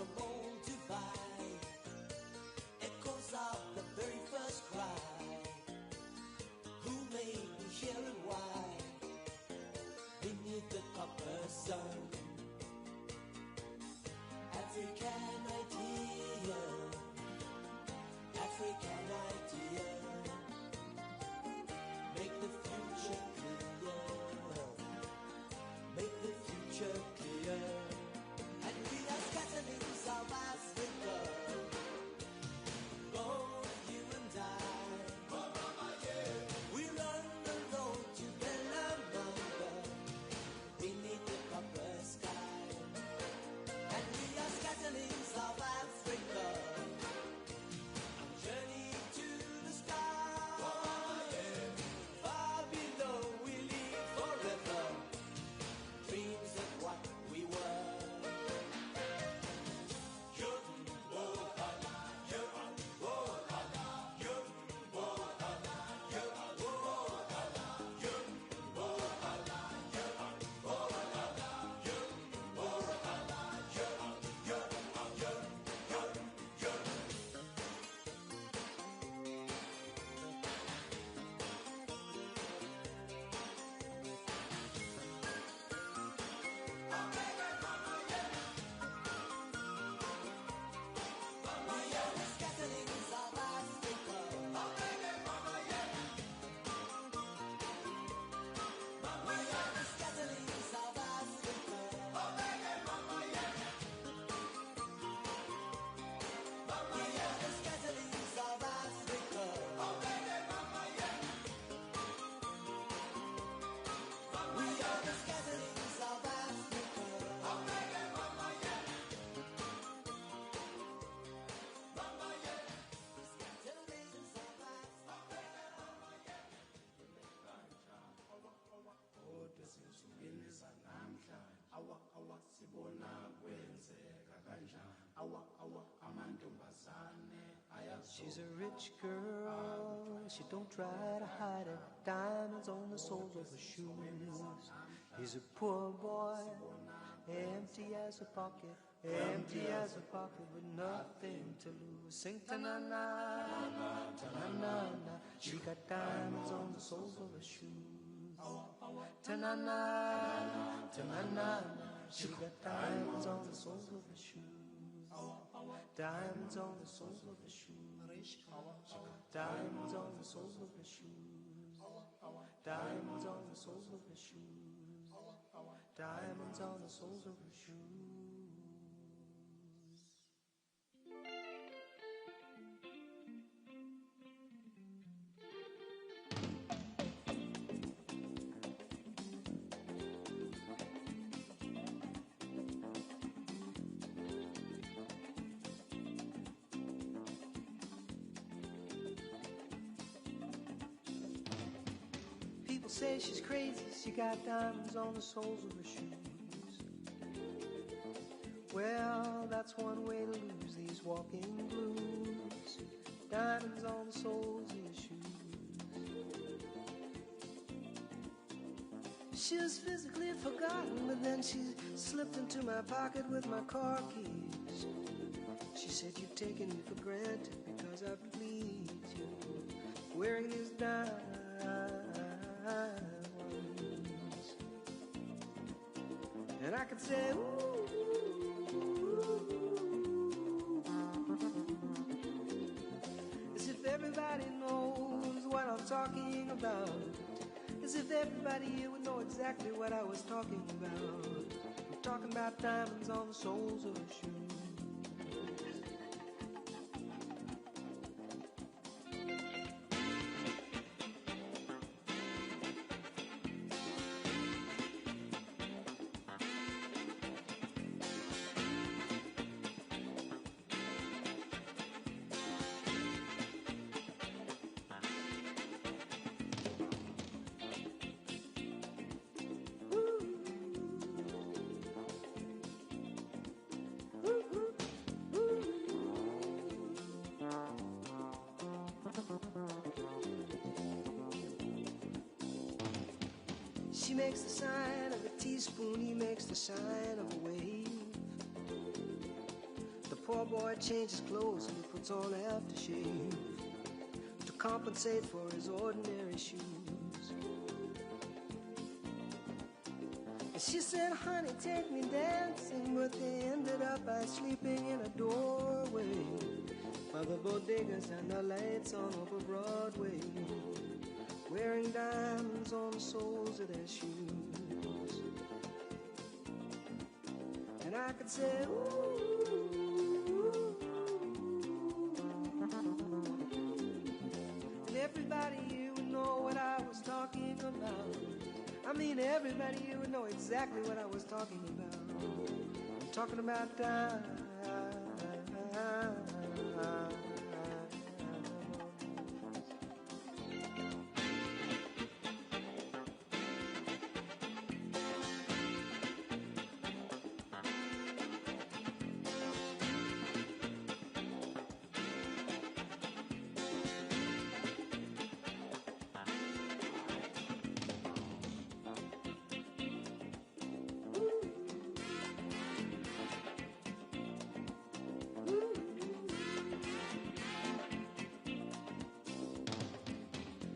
from old divide, echoes of the very first cry. Who made me hear and why? Beneath the copper sun, African idea, African idea. Make the future clear, make the future clear. And we are scatterings of Africa, both you and I. We run the road to Belamanga, beneath the copper sky. And we are scatterings of Africa, on journey to the sky. Far below we live forever, dreams of what we were. She's a rich girl, she don't try to hide it. Diamonds on the soles of her shoes. He's a poor boy, empty as a pocket, empty as a pocket with nothing to lose. Sing ta-na-na, ta-na-na-na. She got diamonds on the soles of her shoes. Ta-na-na, ta-na-na-na. She got diamonds on the soles of her shoes. Diamonds on the soles of her shoes. Diamonds on the soles of her shoes. Diamonds on the soles of her shoes. Diamonds on the soles of her shoes. Say she's crazy, she got diamonds on the soles of her shoes. Well, that's one way to lose these walking blues. Diamonds on the soles of your shoes. She was physically forgotten, but then she slipped into my pocket with my car keys. She said, you've taken me for granted because I pleased you, wearing these diamonds. And I could say, ooh, as if everybody knows what I'm talking about, as if everybody here would know exactly what I was talking about. I'm talking about diamonds on the soles of her shoes. She makes the sign of a teaspoon, he makes the sign of a wave. poor boy changes clothes and he puts on aftershave to compensate for his ordinary shoes. And she said, honey, take me dancing, but they ended up by sleeping in a doorway by the bodegas and the lights on over Broadway, wearing diamonds on the soles of their shoes. And I could say, ooh, and everybody here would know what I was talking about. I mean, everybody here would know exactly what I was talking about. I'm talking about time.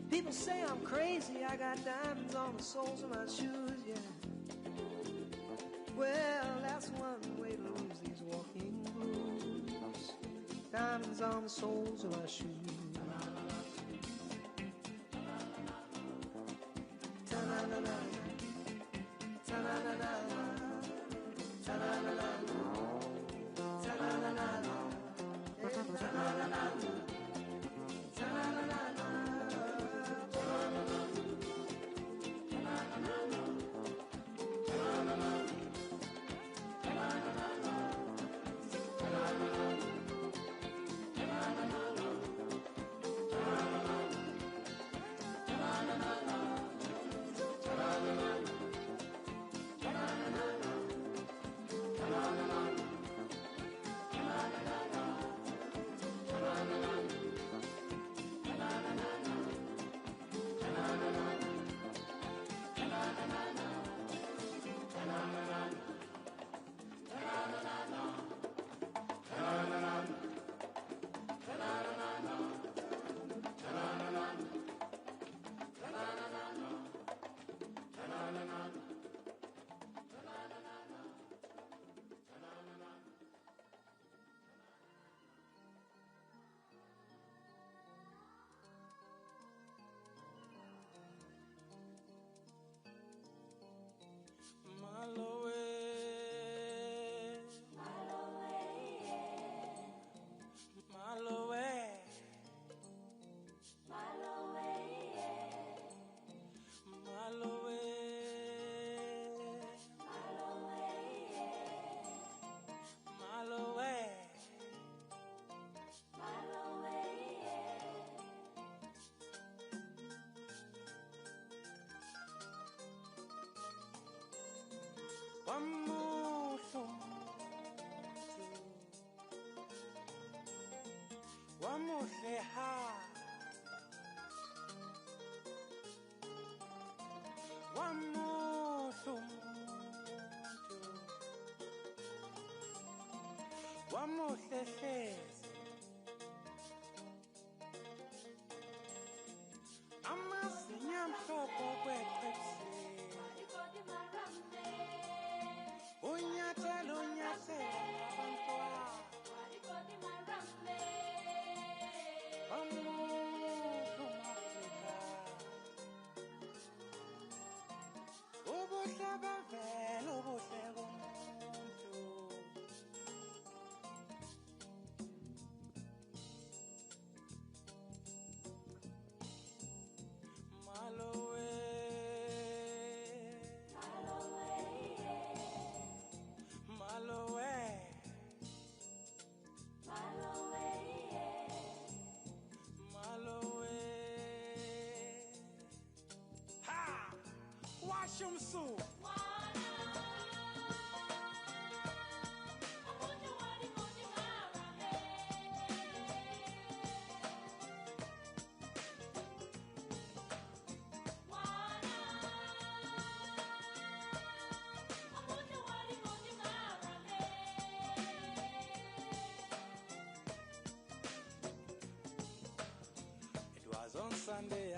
People say I'm crazy, I got diamonds on the soles of my shoes, yeah. Well, that's one way to lose these walking blues. Diamonds on the soles of my shoes. Ta-na-na-na, ta-na-na-na, ta-na-na-na, ta-na-na-na, ta-na-na-na.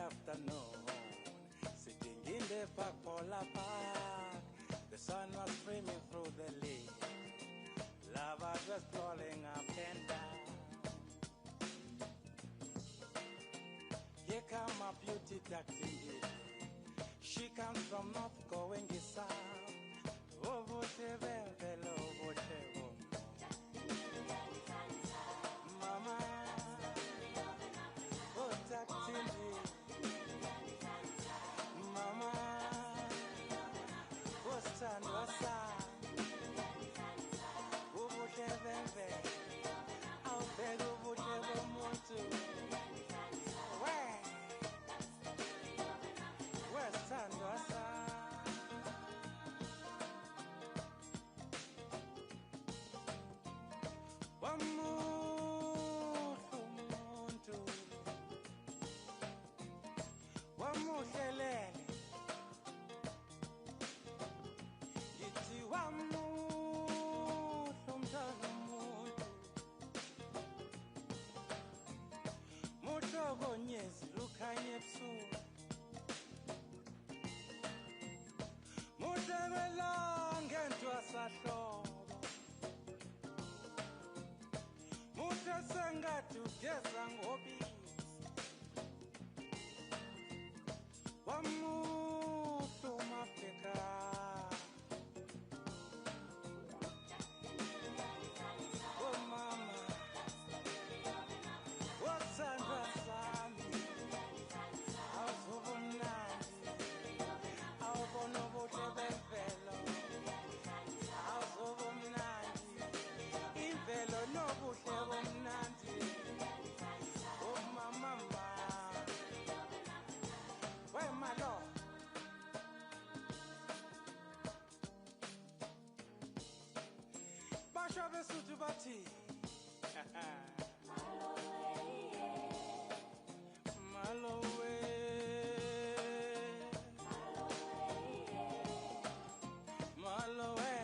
afternoon, sitting in the park, Polar Park. The sun was streaming through the leaves. Lovers were strolling up and down. Here come a beauty tactic. She comes from north going south. Oh, whatever, hello, whatever. Mama, oh, tactic. Mama, oh, stand aside. Oh, whatever, I'll beg of whatever more to. Stand aside. Wamuhle umuntu, wamuhle lele, yithi wamuhle umntwana umuntu, muhle okonyezi lukhanya ebusuku. Muhlebelanga entwasahlobo, muhle sengathi ugeza ngobisi, wamuhle uMafrika. Oh mama, wasandwa sami, awuzobonani, awubona ubuhle bemvelo, awuzobomnandi, imvelo nobuhle bomnandi. Oh mama, wemalo. Basho beSuthu bathi Malowe, Malowe.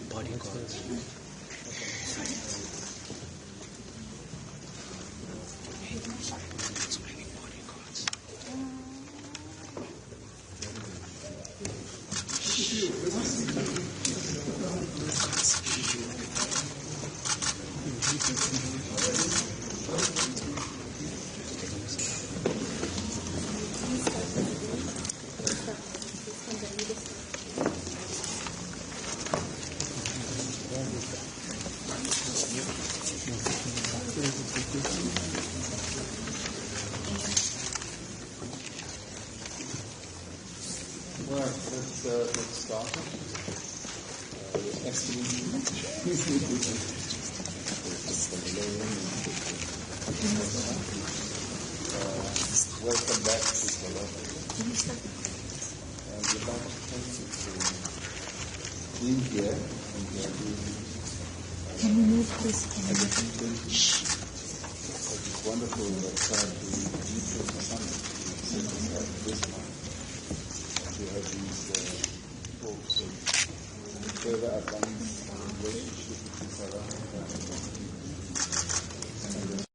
Bodyguards. So many bodyguards. Well, let's start. Welcome back to Colombia. And we'd like to thank you for being here and Can we move this? It's wonderful that the G20 summit this month to have these talks and further advance the relationship between South Africa and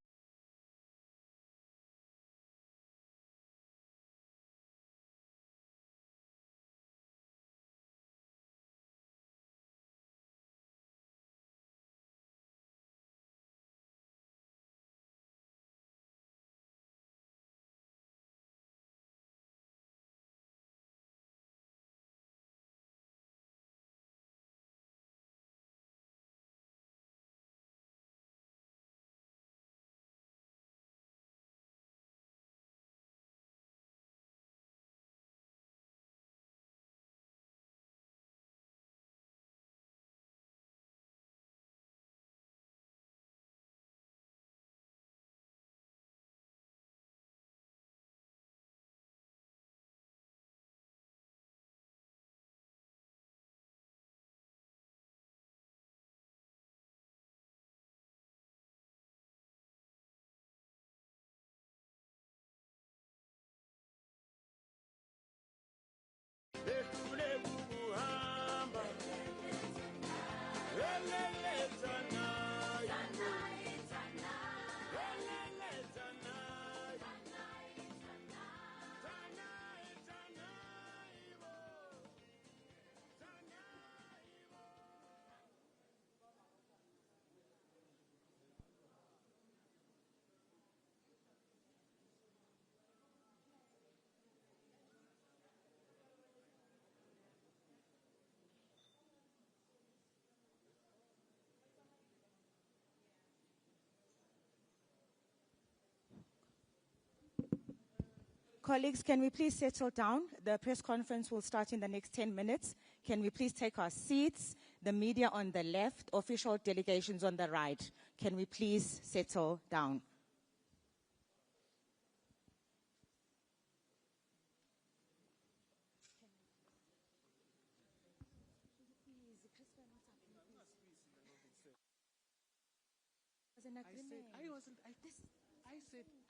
Colleagues, can we please settle down? The press conference will start in the next 10 minutes. Can we please take our seats? The media on the left, official delegations on the right. Can we please settle down?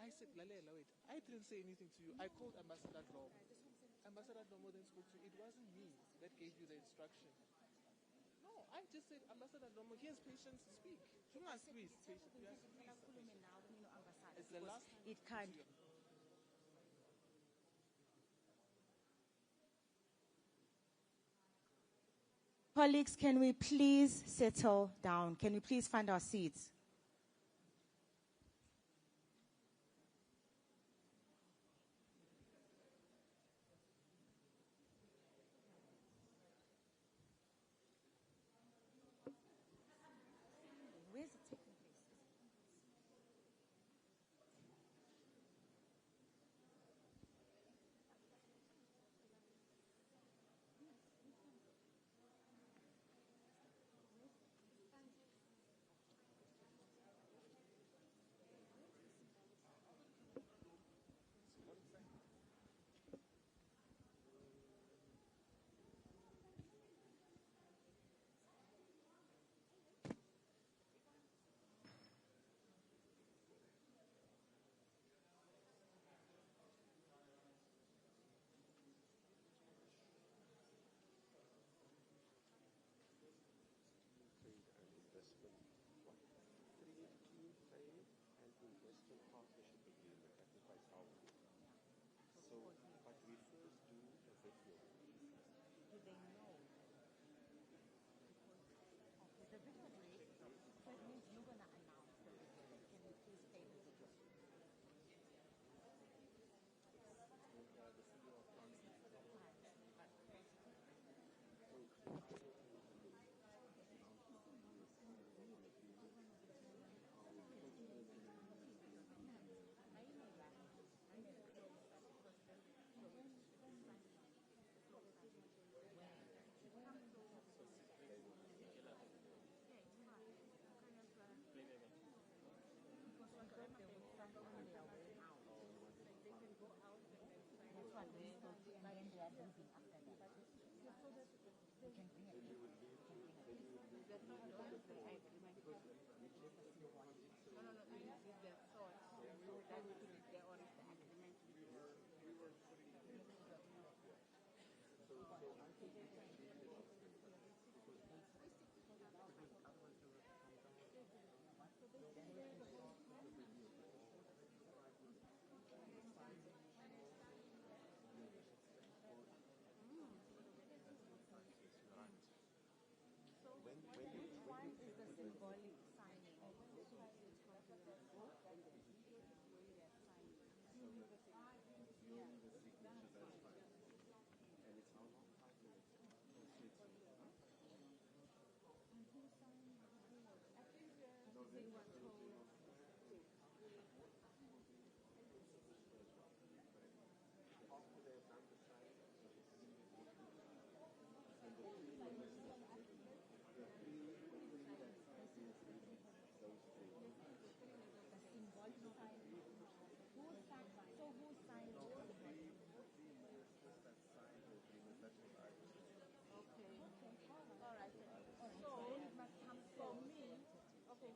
I said, Lalela, wait. I didn't say anything to you. I called Ambassador Dlomo. Ambassador Dlomo then spoke to you. It wasn't me that gave you the instruction. No, I just said, Ambassador Dlomo, here's patience to speak. You must please. You have to please. It's the last time. It can't. Colleagues, can we please settle down? Can we please find our seats? Where's it taking place?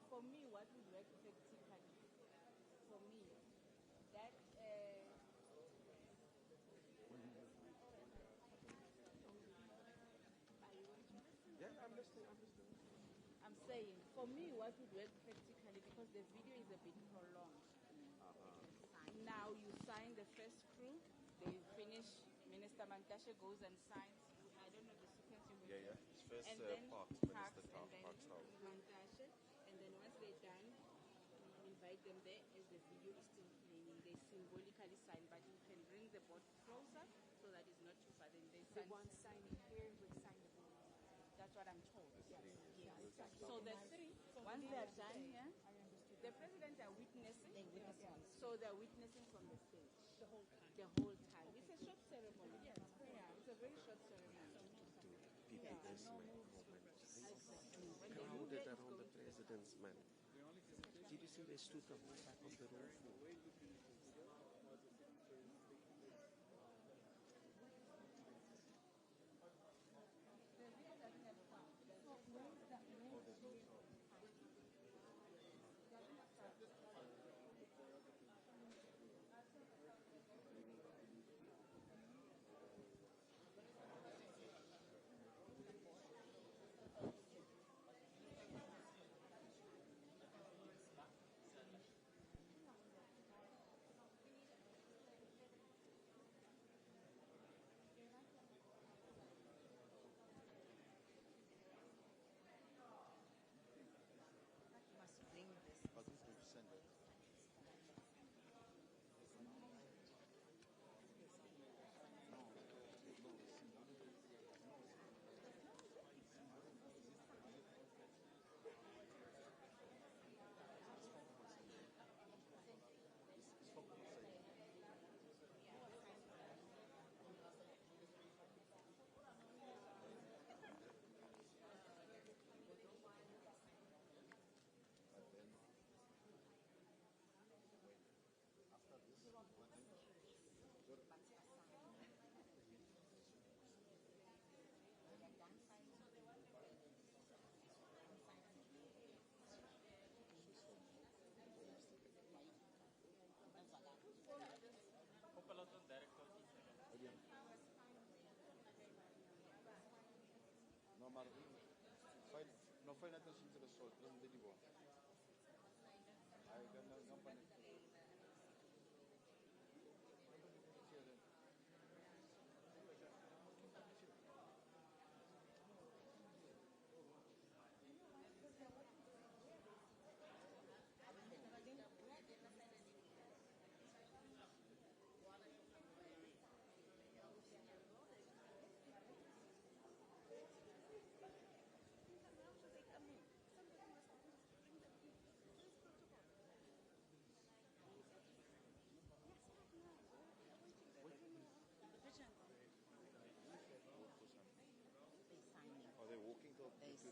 For me, what would work effectively, for me, that I'm saying, for me, what would work practically, because the video is a bit prolonged. Now you sign the first crew, they finish, Minister Mantashe goes and signs, I don't know the sequence you will. Yeah. First, and then Parks, Parks, Minister and then Mantashe, and then once they're done, we invite them there as the video is still playing. They symbolically sign, but you can bring the board closer so that it's not too far. Then they sign. The one signing here will sign the board. That's what I'm told. Yes. So the three, once they're done here, the president are witnessing. So they're witnessing from the stage the whole time. the whole time. It's a short ceremony. Yes, yeah, it's a very short ceremony. People this moment. Exactly. When they Crowded move there, it's around the going to president's man. Did you see they stood the whole back of the row for? must bring this. But who's going to send it? No, maar fai attenzione alle soldi, non vedi buono. Non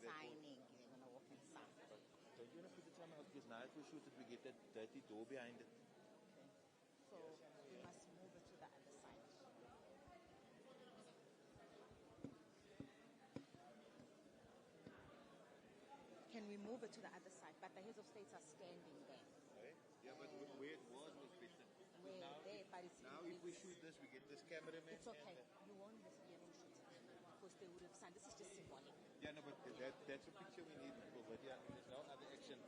They're signing. They're going to walk and sign. Don't you want to put the camera out? Because now if we shoot it, we get that dirty door behind it. So we must move it to the other side. Can we move it to the other side? But the heads of states are standing there. Right? Yeah, but where it was better. We're Now, there, but it's now if we shoot this, we get this cameraman. It's okay. You won't be able to shoot it because they would have signed. This is just symbolic. Yeah, no, but that's a picture we need for video. There's no other action.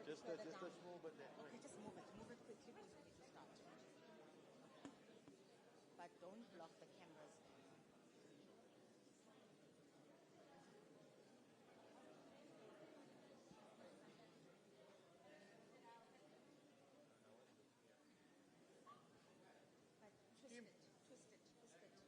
Just a small bit there. Okay, just move it. Move it quickly because we need to start. But don't block the cameras. But twist it. Twist it. Twist it.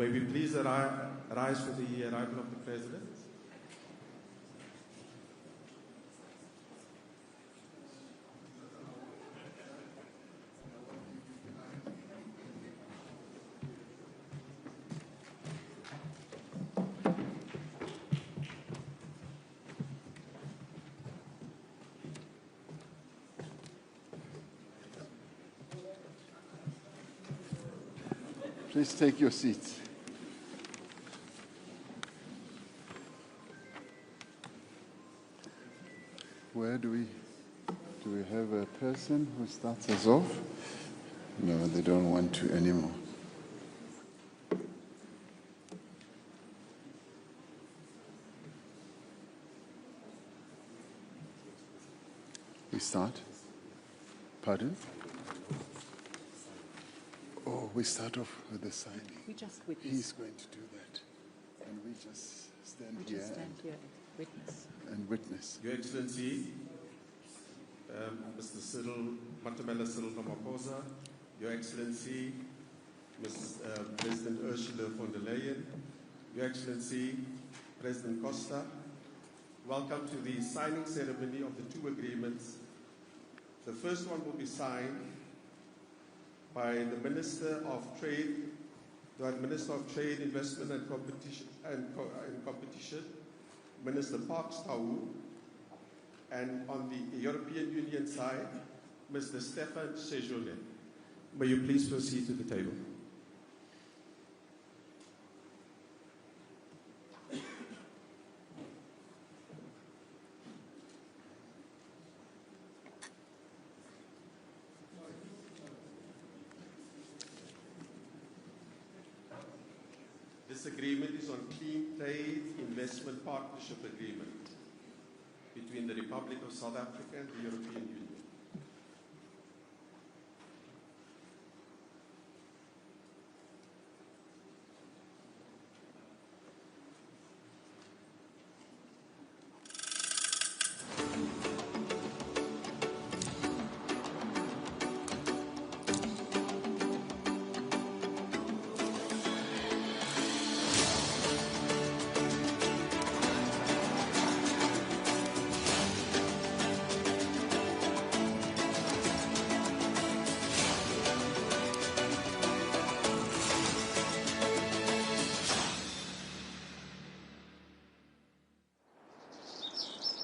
May we please rise for the arrival of the President? Please take your seats. Where do we have a person who starts us off? No, they don't want to anymore. We start? Pardon? Oh, we start off with the signing. We just witness. He's going to do that. And we just stand here. And witness. And witness. Your Excellency, Mr. Matamela Cyril Ramaphosa, Your Excellency, President Ursula von der Leyen, Your Excellency, President Costa, welcome to the signing ceremony of the two agreements. The first one will be signed by the Minister of Trade, Investment and Competition, Minister Parks Tau, and on the European Union side, Mr. Stefan Sejourné. May you please proceed to the table. This agreement is on Clean Trade Investment Partnership Agreement between the Republic of South Africa and the European Union.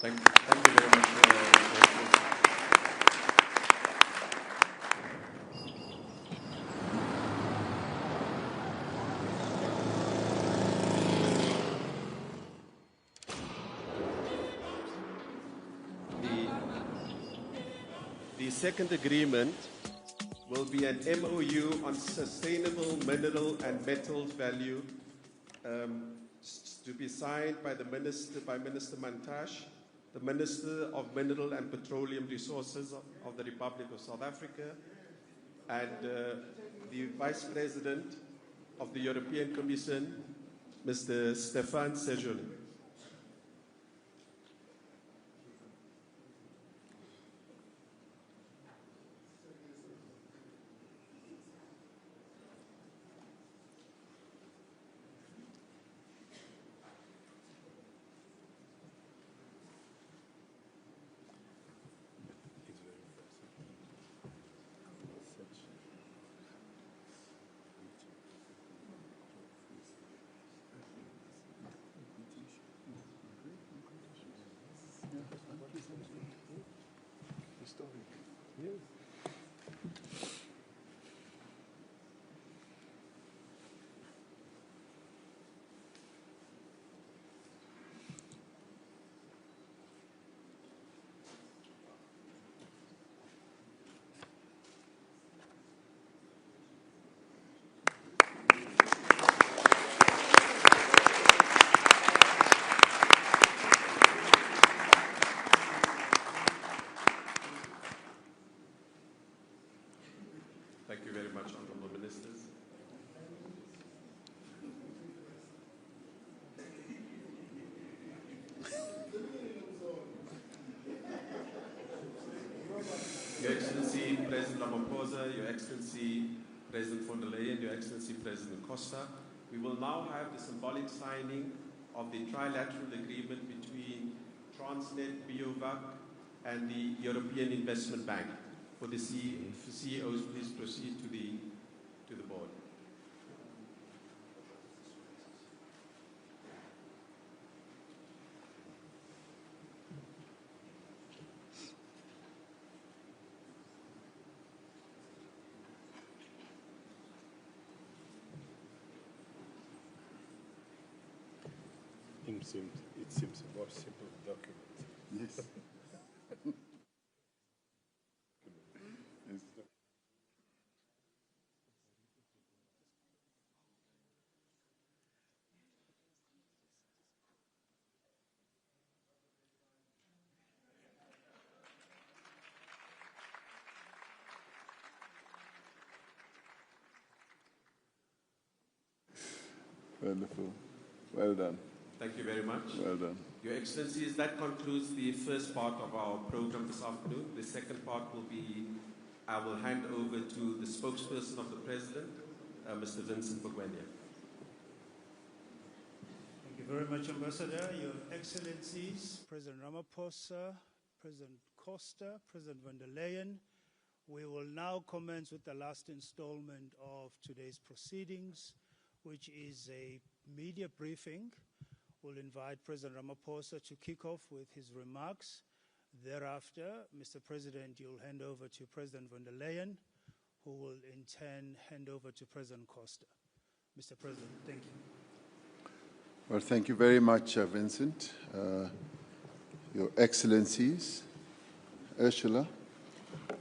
Thank you very much. The second agreement will be an MOU on sustainable mineral and metals value to be signed by Minister Mantashe, the Minister of Mineral and Petroleum Resources of the Republic of South Africa, and the Vice President of the European Commission, Mr. Stefan Sejourné. Thank you very much, Honourable Ministers. Your Excellency, President Ramaphosa, Your Excellency, President von der Leyen, Your Excellency, President Costa, We will now have the symbolic signing of the trilateral agreement between Transnet, BioVac, and the European Investment Bank. For the CEOs, please proceed to the board. It seems a more simple document. Yes. Wonderful. Well done. Thank you very much. Well done. Your Excellencies, that concludes the first part of our program this afternoon. The second part will be, I will hand over to the spokesperson of the President, Mr. Vincent Bogwenia. Thank you very much, Ambassador. Your Excellencies, President Ramaphosa, President Costa, President van der Leyen, we will now commence with the last installment of today's proceedings, which is a media briefing. We'll invite President Ramaphosa to kick off with his remarks. Thereafter, Mr. President, you'll hand over to President van der Leyen, who will in turn hand over to President Costa. Mr. President, thank you. Well, thank you very much, Vincent. Your Excellencies, Ursula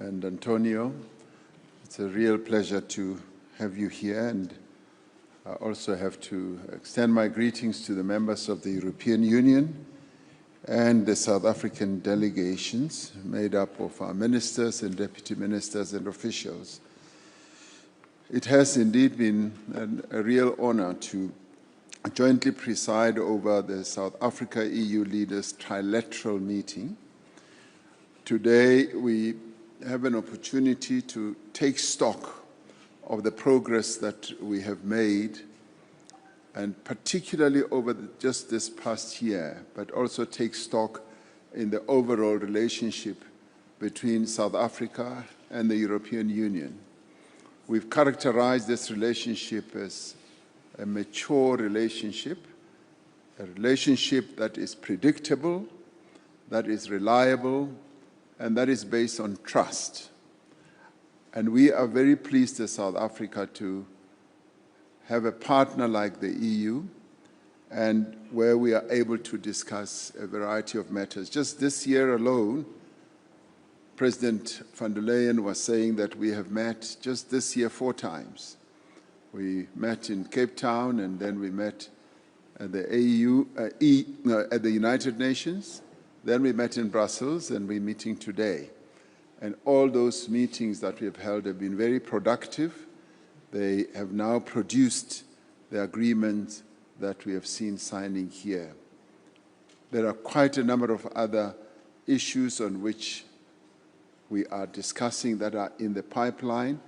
and Antonio, it's a real pleasure to have you here, and I also have to extend my greetings to the members of the European Union and the South African delegations made up of our ministers and deputy ministers and officials. It has indeed been a real honor to jointly preside over the South Africa-EU leaders trilateral meeting. Today we have an opportunity to take stock of the progress that we have made, and particularly over just this past year, but also take stock in the overall relationship between South Africa and the European Union. We've characterized this relationship as a mature relationship, a relationship that is predictable, that is reliable, and that is based on trust. And we are very pleased as South Africa to have a partner like the EU, and where we are able to discuss a variety of matters. Just this year alone, President van der Leyen was saying that we have met just this year 4 times. We met in Cape Town, and then we met at the at the United Nations. Then we met in Brussels, and we're meeting today. And all those meetings that we have held have been very productive. They have now produced the agreement that we have seen signing here. There are quite a number of other issues on which we are discussing that are in the pipeline,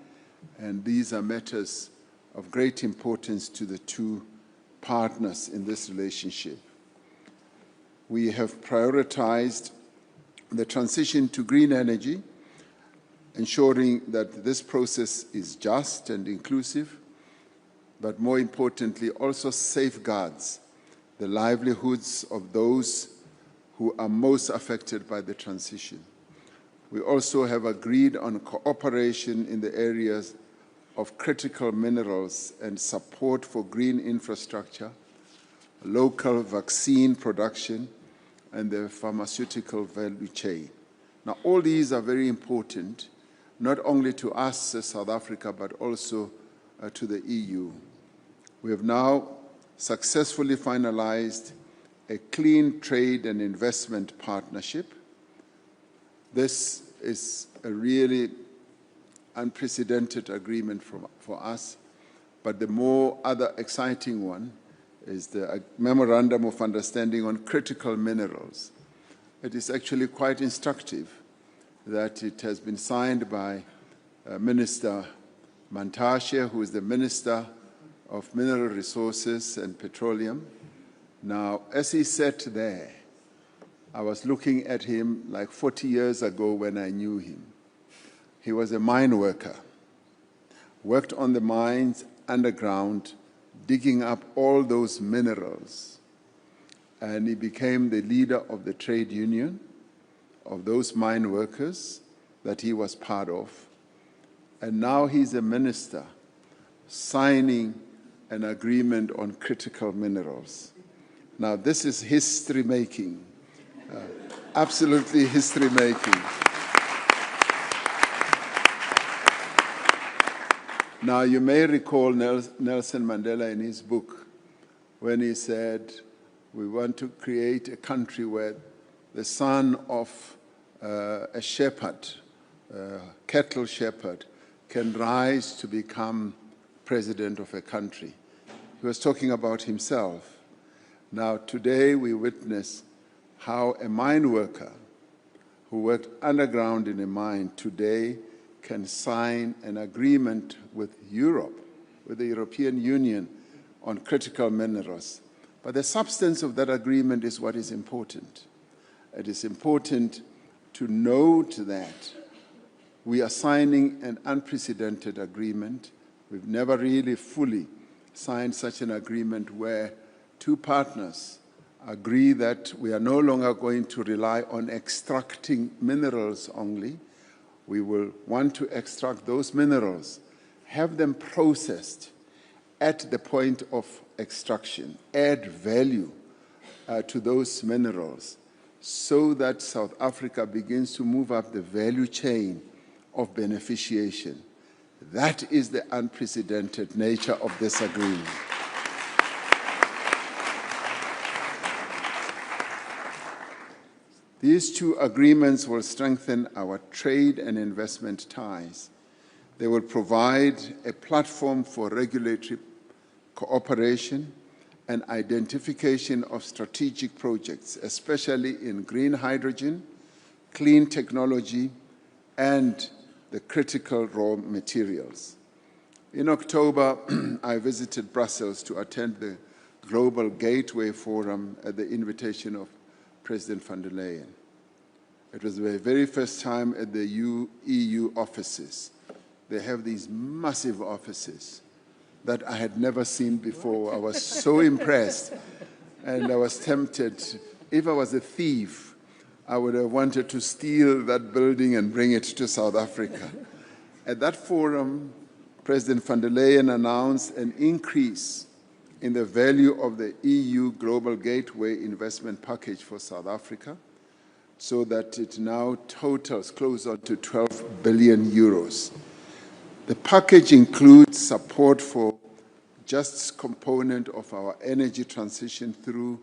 and these are matters of great importance to the two partners in this relationship. We have prioritized the transition to green energy, ensuring that this process is just and inclusive, but more importantly, also safeguards the livelihoods of those who are most affected by the transition. We also have agreed on cooperation in the areas of critical minerals and support for green infrastructure, local vaccine production, and the pharmaceutical value chain. Now, all these are very important, not only to us as South Africa, but also to the EU. We have now successfully finalized a clean trade and investment partnership. This is a really unprecedented agreement for us, but the more other exciting one is the Memorandum of Understanding on Critical Minerals. It is actually quite instructive that it has been signed by Minister Mantashe, who is the Minister of Mineral Resources and Petroleum. Now, as he sat there, I was looking at him like 40 years ago when I knew him. He was a mine worker, worked on the mines underground, digging up all those minerals. And he became the leader of the trade union of those mine workers that he was part of. And now he's a minister signing an agreement on critical minerals. Now, this is history-making, absolutely history-making. Now, you may recall Nelson Mandela in his book when he said, we want to create a country where the son of a shepherd, cattle shepherd, can rise to become president of a country. He was talking about himself. Now, today we witness how a mine worker who worked underground in a mine today can sign an agreement with Europe, with the European Union, on critical minerals. But the substance of that agreement is what is important. It is important to note that we are signing an unprecedented agreement. We've never really fully signed such an agreement where two partners agree that we are no longer going to rely on extracting minerals only. We will want to extract those minerals, have them processed at the point of extraction, add value to those minerals so that South Africa begins to move up the value chain of beneficiation. That is the unprecedented nature of this agreement. These two agreements will strengthen our trade and investment ties. They will provide a platform for regulatory cooperation and identification of strategic projects, especially in green hydrogen, clean technology, and the critical raw materials. In October, I visited Brussels to attend the Global Gateway Forum at the invitation of President von der Leyen. It was the very first time at the EU offices. They have these massive offices that I had never seen before. I was so impressed, and I was tempted. If I was a thief, I would have wanted to steal that building and bring it to South Africa. At that forum, President von der Leyen announced an increase in the value of the EU Global Gateway investment package for South Africa, so that it now totals close on to 12 billion euros. The package includes support for just component of our energy transition through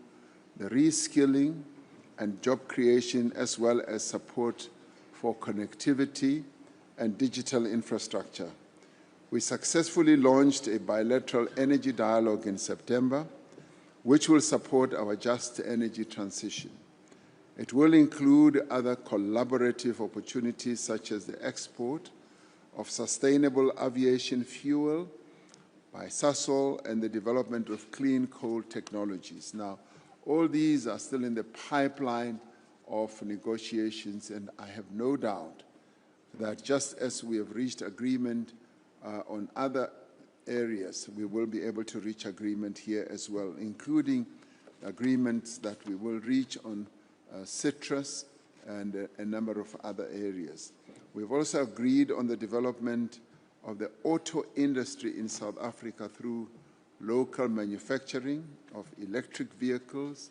the reskilling and job creation, as well as support for connectivity and digital infrastructure. We successfully launched a bilateral energy dialogue in September, which will support our just energy transition. It will include other collaborative opportunities such as the export of sustainable aviation fuel by Sasol and the development of clean coal technologies. Now, all these are still in the pipeline of negotiations, and I have no doubt that just as we have reached agreement on other areas, we will be able to reach agreement here as well, including agreements that we will reach on citrus and a number of other areas. We've also agreed on the development of the auto industry in South Africa through local manufacturing of electric vehicles,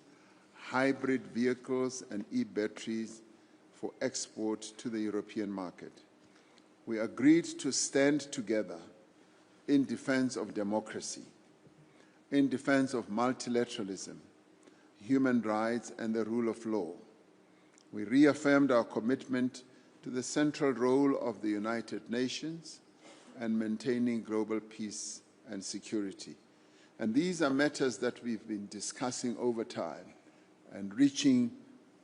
hybrid vehicles, and e-batteries for export to the European market. We agreed to stand together in defense of democracy, in defense of multilateralism, human rights, and the rule of law. We reaffirmed our commitment to the central role of the United Nations and maintaining global peace and security. And these are matters that we've been discussing over time and reaching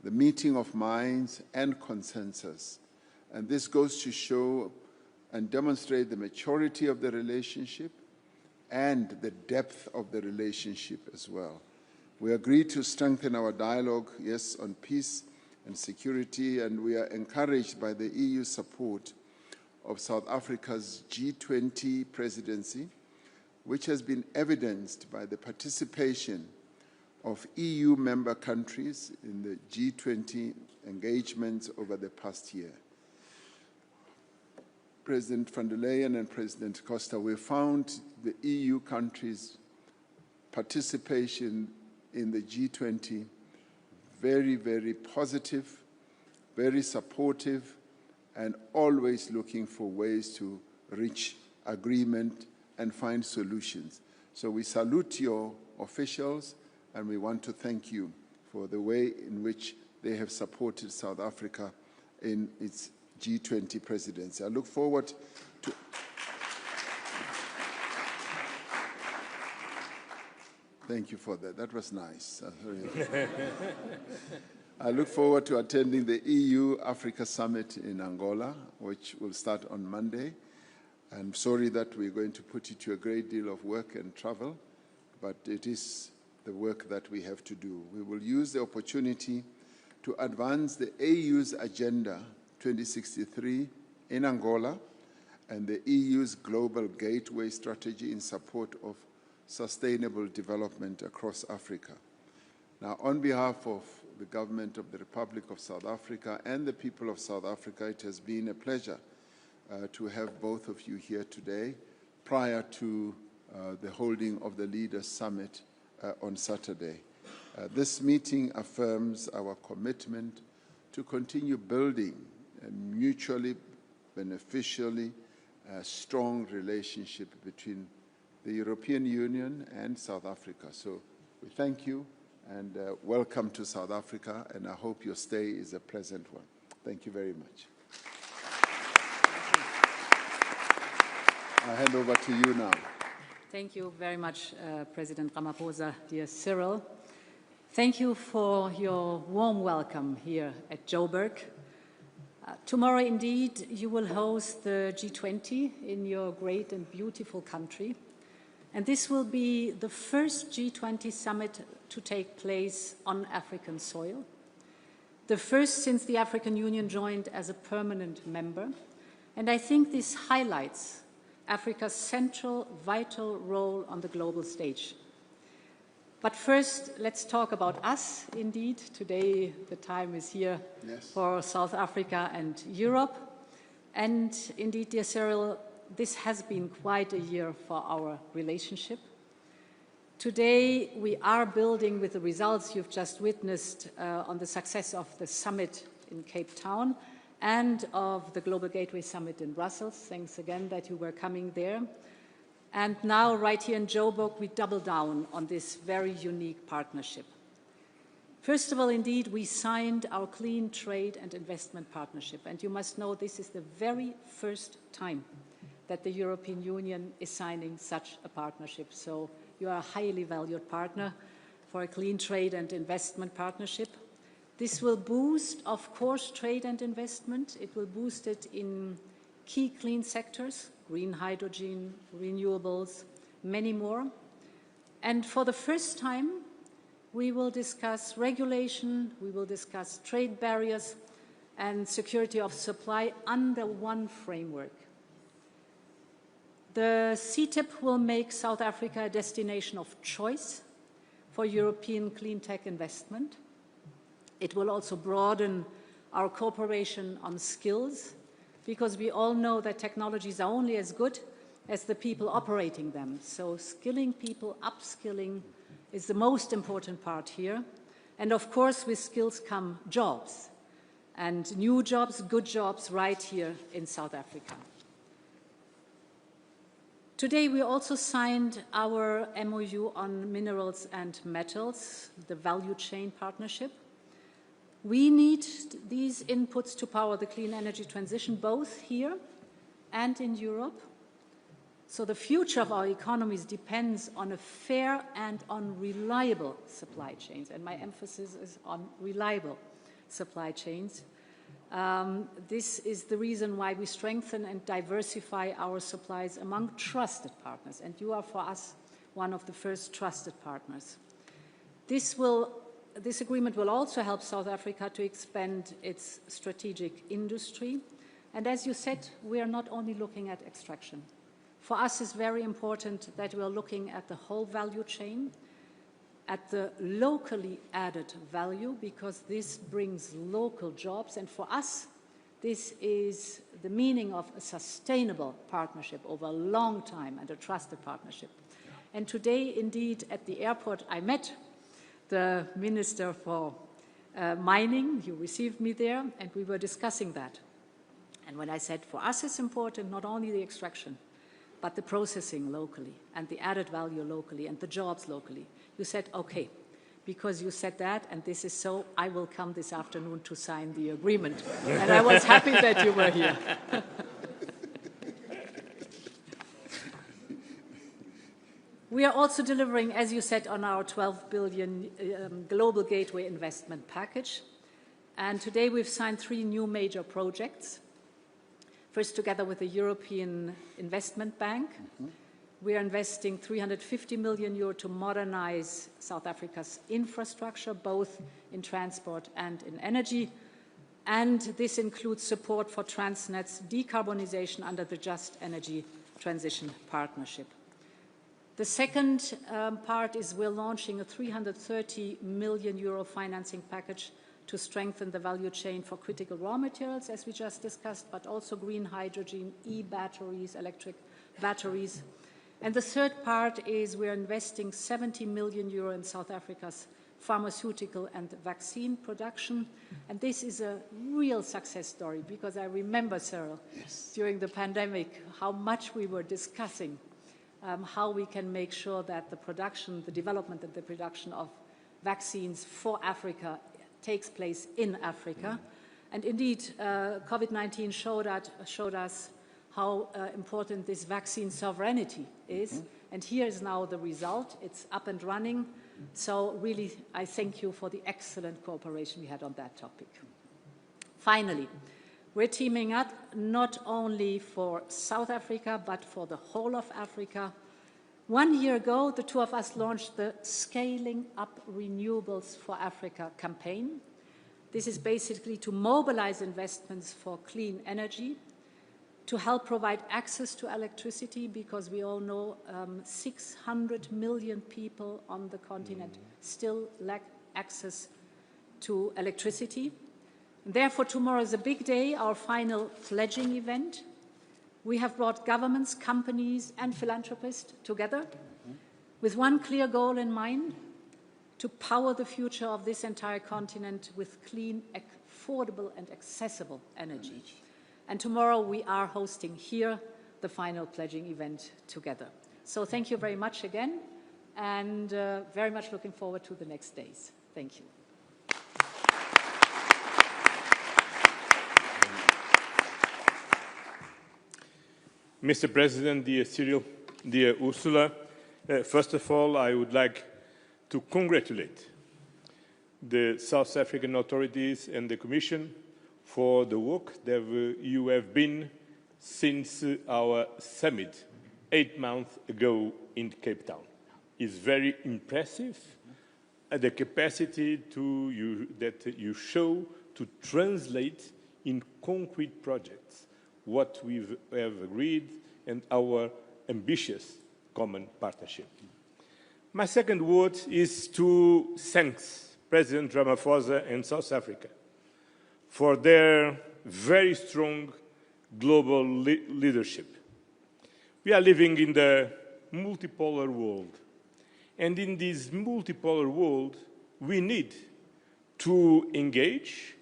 the meeting of minds and consensus. And this goes to show and demonstrate the maturity of the relationship and the depth of the relationship as well. We agreed to strengthen our dialogue, yes, on peace and security, and we are encouraged by the EU support of South Africa's G20 presidency, which has been evidenced by the participation of EU member countries in the G20 engagements over the past year. President von der Leyen and President Costa, we found the EU countries' participation in the G20 very, very positive, very supportive, and always looking for ways to reach agreement and find solutions. So we salute your officials, and we want to thank you for the way in which they have supported South Africa in its G20 presidency. I look forward to... Thank you for that. That was nice. I look forward to attending the EU-Africa Summit in Angola, which will start on Monday. I'm sorry that we're going to put you to a great deal of work and travel, but it is the work that we have to do. We will use the opportunity to advance the AU's Agenda 2063 in Angola and the EU's Global Gateway Strategy in support of sustainable development across Africa. Now, on behalf of the government of the Republic of South Africa and the people of South Africa, it has been a pleasure to have both of you here today prior to the holding of the Leaders' Summit on Saturday. This meeting affirms our commitment to continue building a mutually beneficially strong relationship between the European Union and South Africa. So we thank you and welcome to South Africa, and I hope your stay is a pleasant one. Thank you very much. I hand over to you now. Thank you very much, President Ramaphosa, dear Cyril. Thank you for your warm welcome here at Joburg. Tomorrow, indeed, you will host the G20 in your great and beautiful country. And this will be the first G20 summit to take place on African soil, the first since the African Union joined as a permanent member. And I think this highlights Africa's central, vital role on the global stage. But first, let's talk about us, indeed. Today, the time is here for South Africa and Europe. And indeed, dear Cyril, this has been quite a year for our relationship. Today, we are building with the results you've just witnessed on the success of the summit in Cape Town and of the Global Gateway Summit in Brussels. Thanks again that you were coming there. And now, right here in Joburg, we double down on this very unique partnership. First of all, indeed, we signed our Clean Trade and Investment Partnership. And you must know this is the very first time that the European Union is signing such a partnership. So you are a highly valued partner for a Clean Trade and Investment Partnership. This will boost, of course, trade and investment. It will boost it in key clean sectors, green hydrogen, renewables, many more. And for the first time, we will discuss regulation, we will discuss trade barriers and security of supply under one framework. The CTIP will make South Africa a destination of choice for European clean tech investment. It will also broaden our cooperation on skills, because we all know that technologies are only as good as the people operating them. So skilling people, upskilling is the most important part here. And of course, with skills come jobs, and new jobs, good jobs, right here in South Africa. Today, we also signed our MOU on minerals and metals, the value chain partnership. We need these inputs to power the clean energy transition, both here and in Europe. So the future of our economies depends on a fair and on reliable supply chains, and my emphasis is on reliable supply chains. This is the reason why we strengthen and diversify our supplies among trusted partners, and you are for us one of the first trusted partners. This agreement will also help South Africa to expand its strategic industry. And as you said, we are not only looking at extraction. For us, it's very important that we are looking at the whole value chain, at the locally added value, because this brings local jobs. And for us, this is the meaning of a sustainable partnership over a long time and a trusted partnership. And today, indeed, at the airport, I met the Minister for Mining. You received me there, and we were discussing that. And when I said, for us it's important not only the extraction, but the processing locally, and the added value locally, and the jobs locally, you said, okay, because you said that, and this is so, I will come this afternoon to sign the agreement. And I was happy that you were here. We are also delivering, as you said, on our 12 billion Global Gateway Investment Package. And today we've signed 3 new major projects. First, together with the European Investment Bank, we are investing 350 million euro to modernize South Africa's infrastructure, both in transport and in energy. And this includes support for Transnet's decarbonization under the Just Energy Transition Partnership. The second part is we're launching a 330 million euro financing package to strengthen the value chain for critical raw materials, as we just discussed, but also green hydrogen, e-batteries, electric batteries. And the third part is we're investing 70 million euro in South Africa's pharmaceutical and vaccine production. And this is a real success story, because I remember, Cyril, during the pandemic, how much we were discussing how we can make sure that the production, the development and the production of vaccines for Africa takes place in Africa. And indeed, COVID-19 showed us how important this vaccine sovereignty is. And here is now the result. It's up and running. So really, I thank you for the excellent cooperation we had on that topic. Finally, we're teaming up not only for South Africa, but for the whole of Africa. 1 year ago, the two of us launched the Scaling Up Renewables for Africa campaign. This is basically to mobilize investments for clean energy, to help provide access to electricity, because we all know 600 million people on the continent still lack access to electricity. Therefore, tomorrow is a big day, our final pledging event. We have brought governments, companies, and philanthropists together with one clear goal in mind: to power the future of this entire continent with clean, affordable, and accessible energy. And tomorrow we are hosting here the final pledging event together. So thank you very much again, and very much looking forward to the next days. Thank you. Mr. President, dear Cyril, dear Ursula, first of all, I would like to congratulate the South African authorities and the Commission for the work that you have been since our summit 8 months ago in Cape Town. It's very impressive, the capacity that you show to translate in concrete projects what we have agreed and our ambitious common partnership. My second word is to thank President Ramaphosa and South Africa for their very strong global leadership. We are living in the multipolar world, and in this multipolar world, we need to engage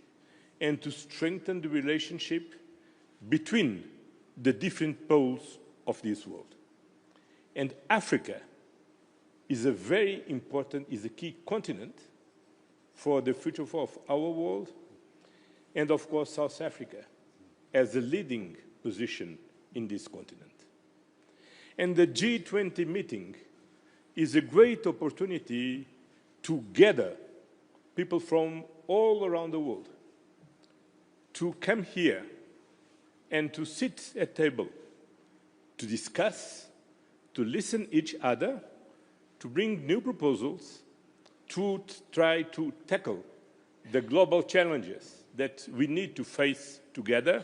and to strengthen the relationship between the different poles of this world. And Africa is a very important, is a key continent for the future of our world, and of course South Africa has a leading position in this continent. And the G20 meeting is a great opportunity to gather people from all around the world to come here and to sit at table, to discuss, to listen each other, to bring new proposals, to try to tackle the global challenges that we need to face together,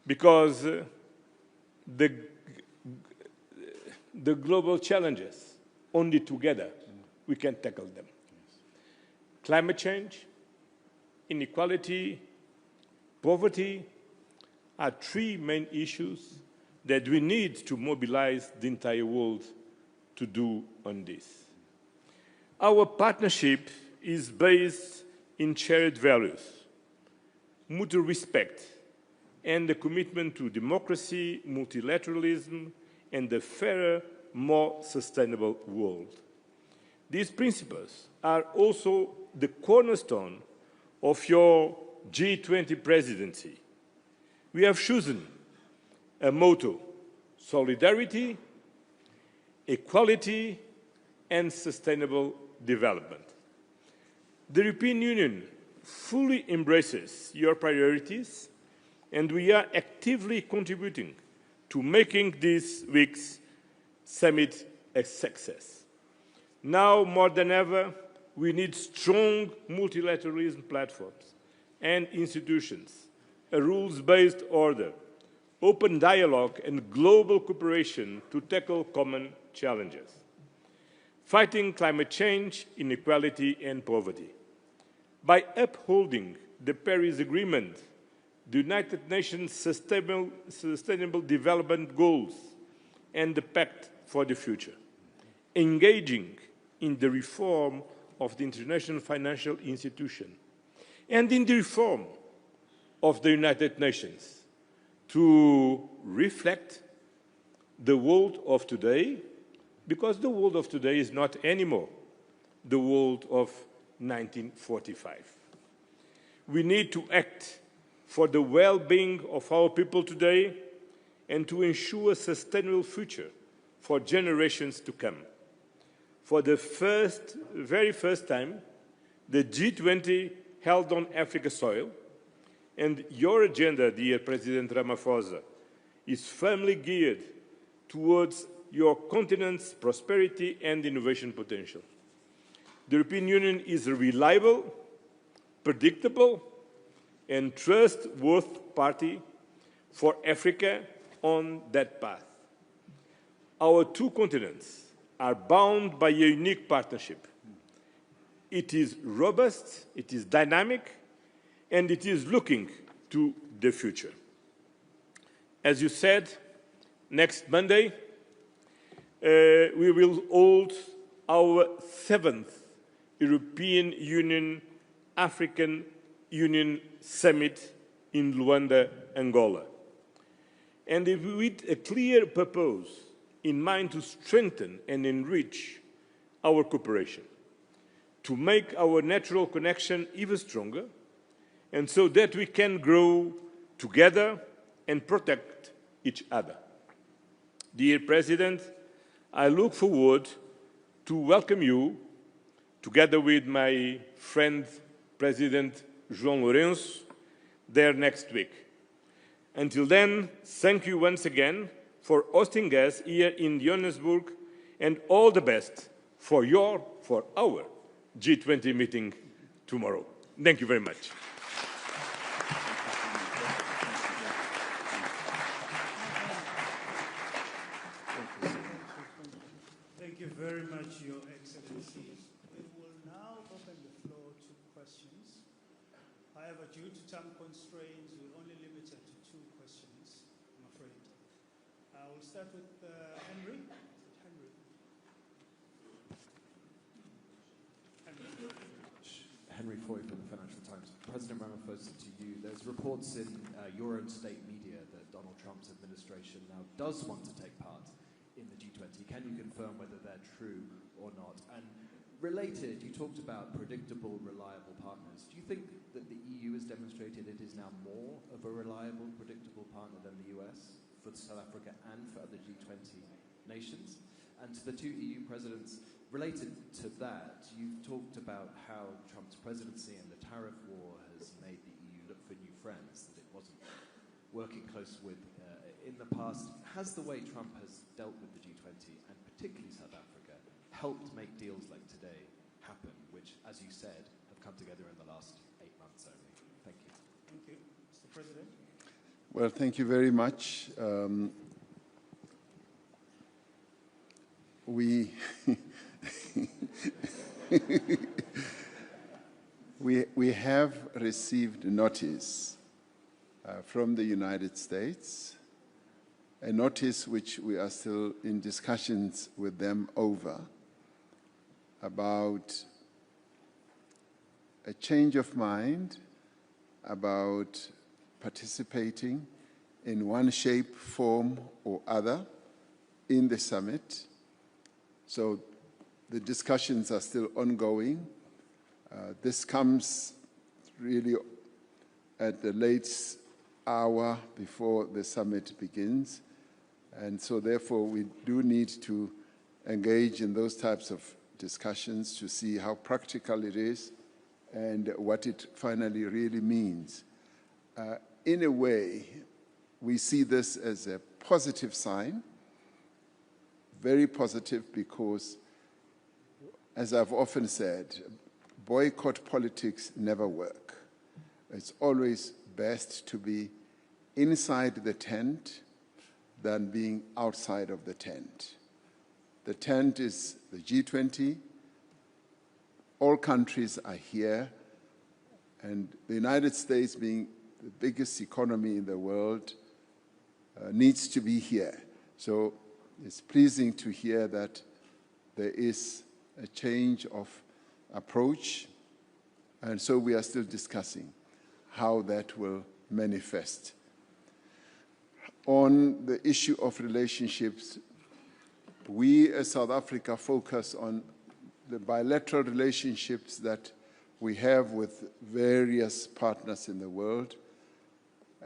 because the global challenges, only together we can tackle them. Climate change, inequality, poverty are three main issues that we need to mobilize the entire world to do on this. Our partnership is based in shared values, mutual respect, and the commitment to democracy, multilateralism, and a fairer, more sustainable world. These principles are also the cornerstone of your G20 presidency. We have chosen a motto: solidarity, equality, and sustainable development. The European Union fully embraces your priorities, and we are actively contributing to making this week's summit a success. Now more than ever, we need strong multilateralism platforms and institutions, a rules-based order, open dialogue and global cooperation to tackle common challenges. Fighting climate change, inequality and poverty. By upholding the Paris Agreement, the United Nations Sustainable Development Goals and the Pact for the Future. Engaging in the reform of the International Financial Institution and in the reform of the United Nations to reflect the world of today, because the world of today is not anymore the world of 1945. We need to act for the well-being of our people today and to ensure a sustainable future for generations to come. For the very first time, the G20 held on Africa soil, and your agenda, dear President Ramaphosa, is firmly geared towards your continent's prosperity and innovation potential. The European Union is a reliable, predictable, and trustworthy party for Africa on that path. Our two continents are bound by a unique partnership. It is robust, it is dynamic, and it is looking to the future. As you said, next Monday, we will hold our 7th European Union African Union Summit in Luanda, Angola. And with a clear purpose in mind to strengthen and enrich our cooperation, to make our natural connection even stronger, and so that we can grow together and protect each other. Dear President, I look forward to welcome you, together with my friend President João Lourenço, there next week. Until then, thank you once again for hosting us here in Johannesburg, and all the best for our G20 meeting tomorrow. Thank you very much. Thank you very much, Your Excellencies. We will now open the floor to questions. However, due to time constraints, we're only limited to 2 questions, I'm afraid. I will start with Henry. Henry Foy from the Financial Times. President Ramaphosa, to you. There's reports in your own state media that Donald Trump's administration now does want to take part in the G20. Can you confirm whether they're true or not? And related, you talked about predictable, reliable partners. Do you think that the EU has demonstrated it is now more of a reliable, predictable partner than the US for South Africa and for other G20 nations? And to the 2 EU presidents, related to that, you've talked about how Trump's presidency and the tariff war has made the EU look for new friends, that it wasn't working close with in the past. Has the way Trump has dealt with the G20, and particularly South Africa, helped make deals like today happen, which, as you said, have come together in the last 8 months only? Thank you. Thank you. Mr. President. Well, thank you very much. We have received notice from the United States, a notice which we are still in discussions with them over, about a change of mind about participating in one shape, form, or other in the summit. So the discussions are still ongoing. This comes really at the late hour before the summit begins. And so therefore we do need to engage in those types of discussions to see how practical it is and what it finally really means. In a way, we see this as a positive sign, very positive, because, as I've often said, boycott politics never work. It's always best to be inside the tent than being outside of the tent. The tent is the G20. All countries are here, and the United States, being the biggest economy in the world, needs to be here. So it's pleasing to hear that there is a change of approach, and so we are still discussing how that will manifest. On the issue of relationships, we as South Africa focus on the bilateral relationships that we have with various partners in the world,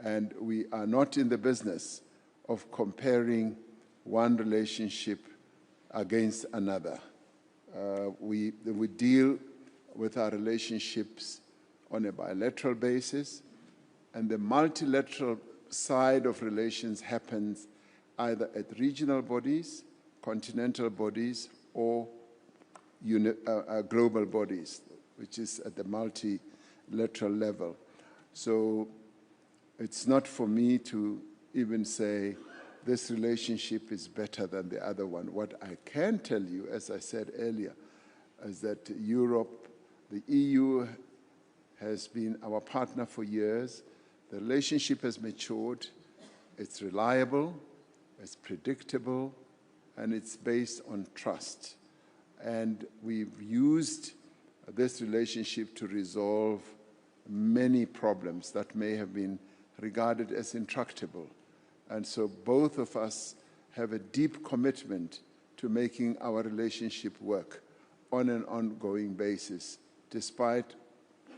and we are not in the business of comparing one relationship against another. We deal with our relationships on a bilateral basis, and the multilateral side of relations happens either at regional bodies, continental bodies, or global bodies, which is at the multilateral level. So it's not for me to even say this relationship is better than the other one. What I can tell you, as I said earlier, is that Europe, the EU, has been our partner for years. The relationship has matured. It's reliable, it's predictable, and it's based on trust. And we've used this relationship to resolve many problems that may have been regarded as intractable. And so both of us have a deep commitment to making our relationship work on an ongoing basis, despite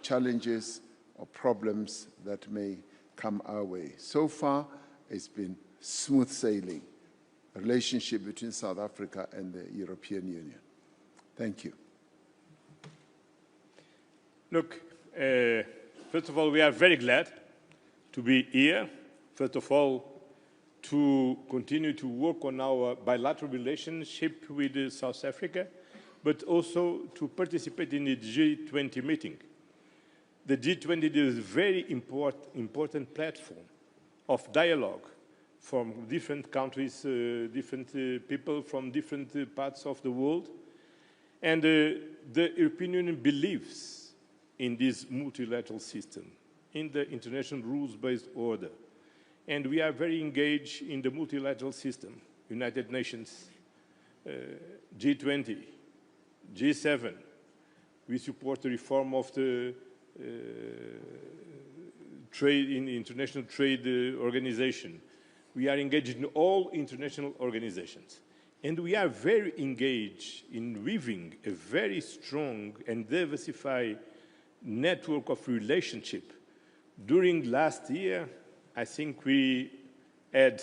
challenges or problems that may come our way. So far, it's been smooth sailing, a relationship between South Africa and the European Union. Thank you. Look, first of all, we are very glad to be here. First of all, to continue to work on our bilateral relationship with South Africa, but also to participate in the G20 meeting. The G20 is a very important platform of dialogue from different countries, different people from different parts of the world. And the European Union believes in this multilateral system, in the international rules-based order. And we are very engaged in the multilateral system, United Nations, G20, G7. We support the reform of the International Trade Organization. We are engaged in all international organizations. And we are very engaged in weaving a very strong and diversified network of relationship. During last year, I think we had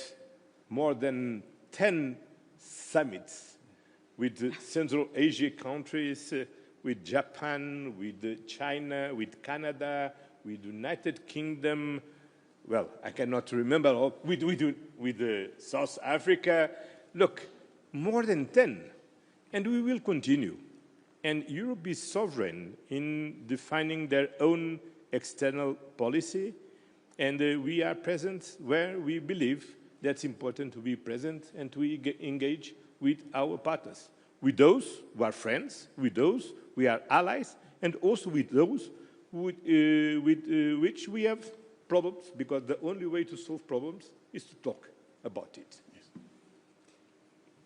more than 10 summits with Central Asia countries, with Japan, with China, with Canada, with United Kingdom, well, I cannot remember all, with South Africa. Look, more than 10, and we will continue. And Europe is sovereign in defining their own external policy, and we are present where we believe that's important to be present and to engage with our partners, with those who are friends, with those who are allies, and also with those with which we have problems, because the only way to solve problems is to talk about it. Yes.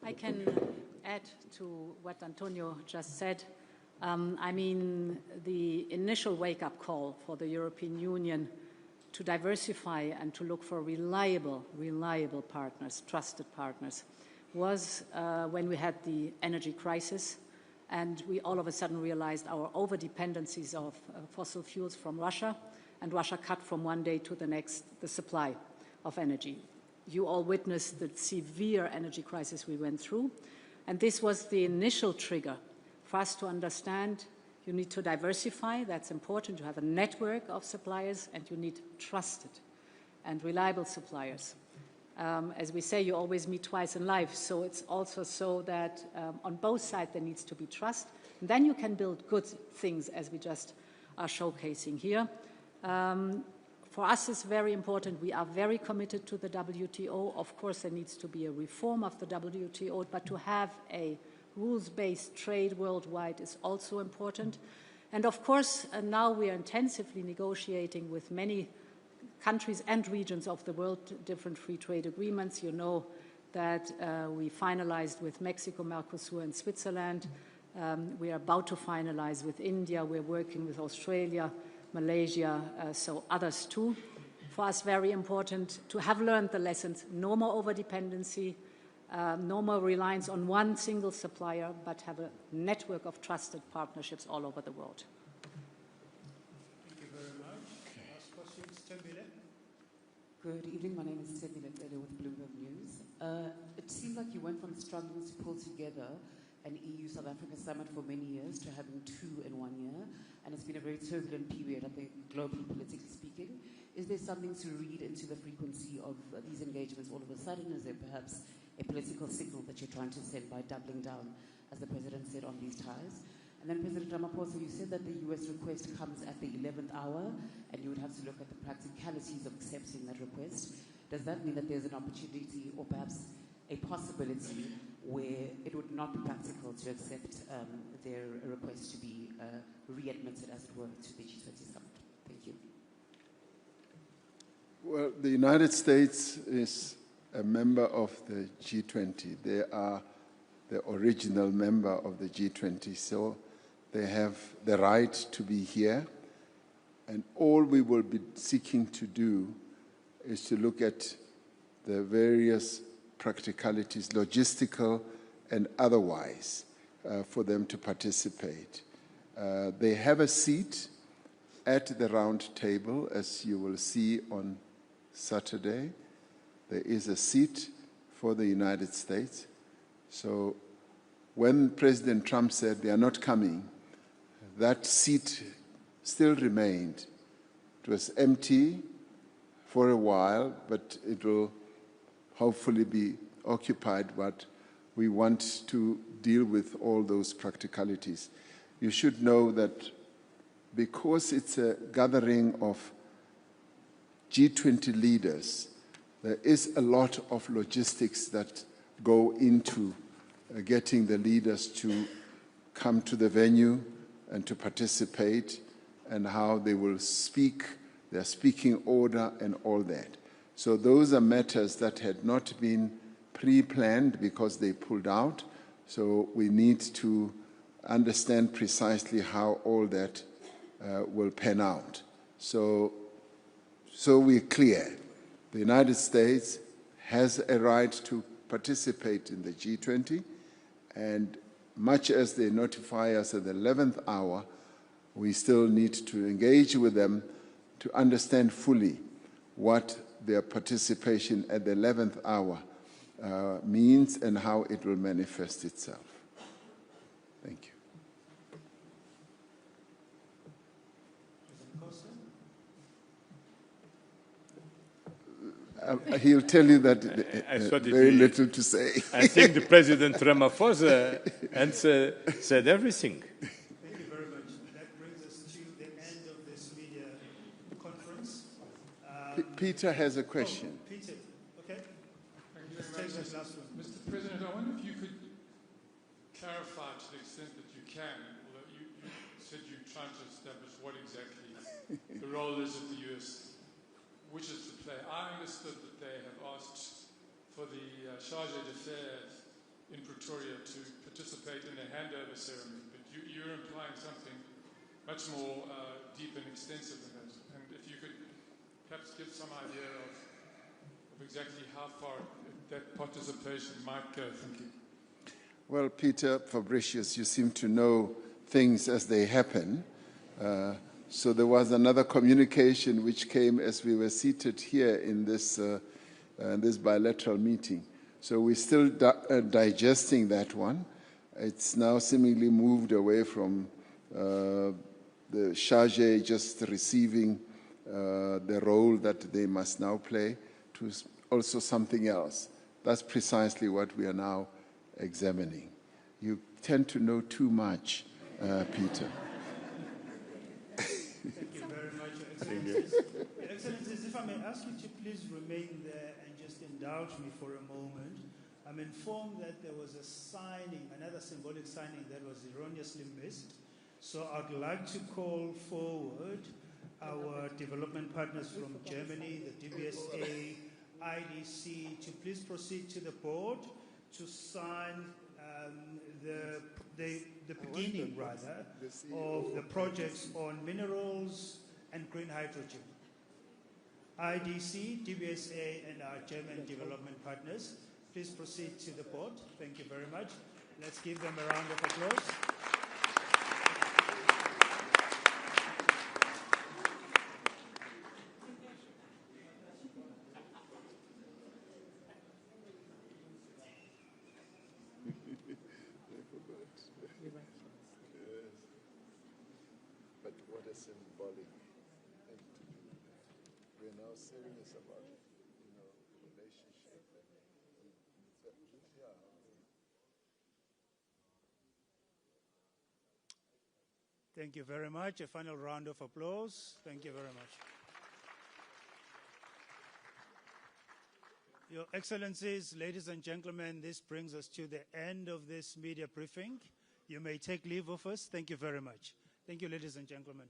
I can add to what Antonio just said. I mean, the initial wake-up call for the European Union to diversify and to look for reliable partners, trusted partners, was when we had the energy crisis, and we all of a sudden realized our over-dependencies of fossil fuels from Russia, and Russia cut from one day to the next the supply of energy. You all witnessed the severe energy crisis we went through, and this was the initial trigger for us to understand you need to diversify. That's important, to have a network of suppliers, and you need trusted and reliable suppliers. As we say, you always meet twice in life, so it's also so that on both sides there needs to be trust. And then you can build good things, as we just are showcasing here. For us, it's very important. We are very committed to the WTO. Of course, there needs to be a reform of the WTO, but to have a rules-based trade worldwide is also important. And of course, now we are intensively negotiating with many countries and regions of the world different free trade agreements. You know that we finalized with Mexico, Mercosur, and Switzerland. We are about to finalize with India. We're working with Australia, Malaysia, so others too. For us, very important to have learned the lessons. No more overdependency, no more reliance on one single supplier, but have a network of trusted partnerships all over the world. Thank you very much. Last question, Tembile. Good evening. My name is Tembile with Bloomberg News. It seems like you went from struggling to pull together an EU-South Africa summit for many years to having two in 1 year, and it's been a very turbulent period, I think, globally, politically speaking. Is there something to read into the frequency of these engagements all of a sudden? Is there perhaps a political signal that you're trying to send by doubling down, as the President said, on these ties? And then President Ramaphosa, you said that the US request comes at the 11th hour, and you would have to look at the practicalities of accepting that request. Does that mean that there's an opportunity or perhaps a possibility where it would not be practical to accept their request to be readmitted, as it were, to the G20 summit? Thank you. Well, the United States is a member of the G20. They are the original member of the G20, so they have the right to be here. And all we will be seeking to do is to look at the various practicalities, logistical and otherwise, for them to participate. They have a seat at the round table, as you will see on Saturday. There is a seat for the United States. So when President Trump said they are not coming, that seat still remained. It was empty for a while, but it will hopefully be occupied, but we want to deal with all those practicalities. You should know that because it's a gathering of G20 leaders, there is a lot of logistics that go into getting the leaders to come to the venue and to participate, and how they will speak, their speaking order and all that. So those are matters that had not been pre-planned because they pulled out. So we need to understand precisely how all that will pan out. So we're clear. The United States has a right to participate in the G20, and much as they notify us at the 11th hour, we still need to engage with them to understand fully what their participation at the 11th hour means and how it will manifest itself. Thank you. President Costa? He'll tell you that very little to say. I think the President Ramaphosa said everything. Thank you very much. That brings us to the end of this media conference. Peter has a question. Peter, okay. Let's take that last one. Mr. President, I wonder if you could clarify to the extent that you can, although you said you're trying to establish what exactly the role is of the US wishes to play. I understood that they have asked for the Charge d'Affaires in Pretoria to participate in a handover ceremony, but you're implying something much more deep and extensive than that. And if you could perhaps give some idea of exactly how far that participation might go. Thank you. Well, Peter Fabricius, you seem to know things as they happen. So there was another communication which came as we were seated here in this bilateral meeting. So we're still digesting that one. It's now seemingly moved away from the charge just receiving the role that they must now play to also something else. That's precisely what we are now examining. You tend to know too much, Peter. Thank you very much, Your Excellencies. Your Excellencies, if I may ask you to please remain there and just indulge me for a moment. I'm informed that there was a signing, another symbolic signing that was erroneously missed. So I'd like to call forward our development partners from Germany, the DBSA, IDC, to please proceed to the board to sign the beginning, rather, of the projects on minerals and green hydrogen. IDC, DBSA, and our German development partners, please proceed to the board. Thank you very much. Let's give them a round of applause. But what a symbolic thing to do. We're now serious about, relationship. Thank you very much. A final round of applause. Thank you very much. Your Excellencies, ladies and gentlemen, this brings us to the end of this media briefing. You may take leave of us. Thank you very much. Thank you, ladies and gentlemen.